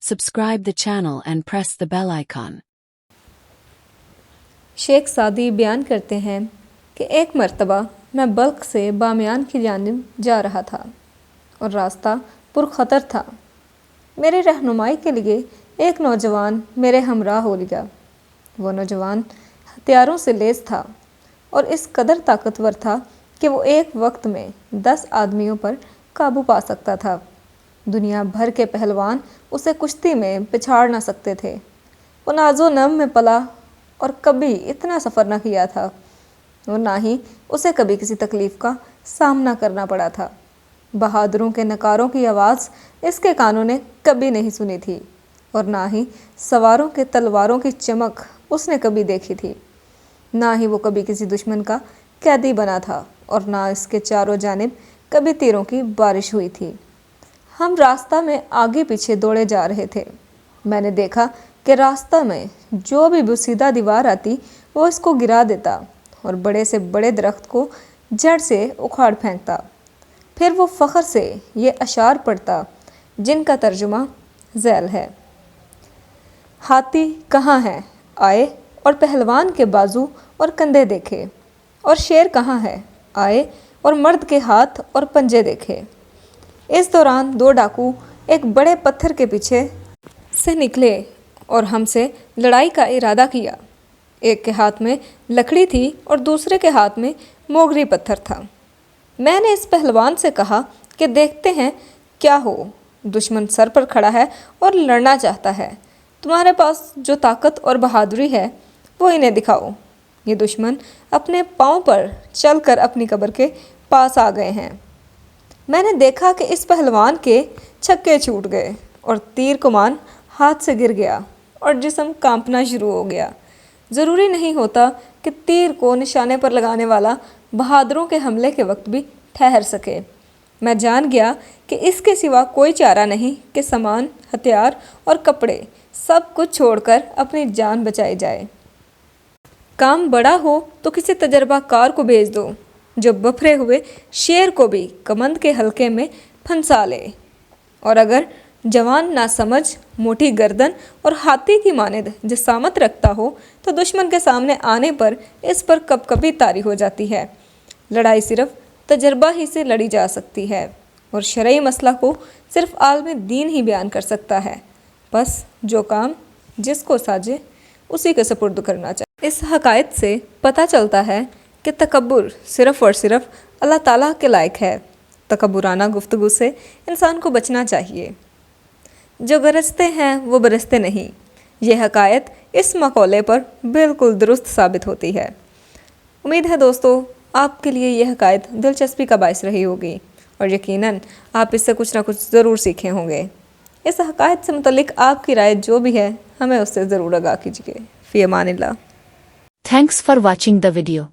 subscribe the channel and press the bell icon. Sheikh सादी बयान करते हैं कि एक मर्तबा मैं बल्ख से बामियान की जानिब जा रहा था और रास्ता पुरखतर था। मेरी रहनुमाई के लिए एक नौजवान मेरे हमराह हो लिया। वो नौजवान हथियारों से लैस था और इस कदर ताकतवर था कि वो एक वक्त में 10 आदमियों पर काबू पा सकता था। दुनिया भर के पहलवान उसे कुश्ती में पिछाड़ ना सकते थे। वो नाजो नम में पला और कभी इतना सफ़र न किया था और ना ही उसे कभी किसी तकलीफ़ का सामना करना पड़ा था। बहादुरों के नकारों की आवाज़ इसके कानों ने कभी नहीं सुनी थी और ना ही सवारों के तलवारों की चमक उसने कभी देखी थी। ना ही वो कभी किसी दुश्मन का कैदी बना था और ना इसके चारों जानिब कभी तीरों की बारिश हुई थी। हम रास्ता में आगे पीछे दौड़े जा रहे थे। मैंने देखा कि रास्ता में जो भी बुसीदा दीवार आती वो इसको गिरा देता और बड़े से बड़े दरख्त को जड़ से उखाड़ फेंकता। फिर वो फ़ख्र से ये अशार पढ़ता जिनका तर्जुमा ज़ैल है। हाथी कहाँ है आए और पहलवान के बाजू और कंधे देखे, और शेर कहाँ है आए और मर्द के हाथ और पंजे देखे। इस दौरान 2 डाकू एक बड़े पत्थर के पीछे से निकले और हमसे लड़ाई का इरादा किया। एक के हाथ में लकड़ी थी और दूसरे के हाथ में मोगरी पत्थर था। मैंने इस पहलवान से कहा कि देखते हैं क्या हो, दुश्मन सर पर खड़ा है और लड़ना चाहता है। तुम्हारे पास जो ताकत और बहादुरी है वो इन्हें दिखाओ। ये दुश्मन अपने पाँव पर चलकर अपनी कब्र के पास आ गए हैं। मैंने देखा कि इस पहलवान के छक्के छूट गए और तीर कमान हाथ से गिर गया और जिस्म कांपना शुरू हो गया। ज़रूरी नहीं होता कि तीर को निशाने पर लगाने वाला बहादुरों के हमले के वक्त भी ठहर सके। मैं जान गया कि इसके सिवा कोई चारा नहीं कि सामान, हथियार और कपड़े सब कुछ छोड़कर अपनी जान बचाई जाए। काम बड़ा हो तो किसी तजर्बाकार को भेज दो जो बफरे हुए शेर को भी कमंद के हलके में फंसा ले, और अगर जवान नासमझ, मोटी गर्दन और हाथी की मानद जिसामत रखता हो तो दुश्मन के सामने आने पर इस पर कपकपी तारी हो जाती है। लड़ाई सिर्फ तजर्बा ही से लड़ी जा सकती है और शरई मसला को सिर्फ आलम दीन ही बयान कर सकता है। बस जो काम जिसको साजे उसी के सपुर्द करना चाहिए। इस हकायत से पता चलता है कि तकब्बुर सिर्फ़ और सिर्फ अल्लाह ताला के लायक है। तकब्बुराना गुफ्तगू से इंसान को बचना चाहिए। जो गरजते हैं वो बरसते नहीं। ये हकायत इस मकौले पर बिल्कुल दुरुस्त साबित होती है। उम्मीद है दोस्तों आपके लिए यह हकायत दिलचस्पी का बायस रही होगी और यकीनन आप इससे कुछ ना कुछ ज़रूर सीखे होंगे। इस हकायत से मुतल्लिक आपकी राय जो भी है हमें उससे ज़रूर आगाह कीजिए। फ़ी अमानिल्लाह। Thanks for watching the video.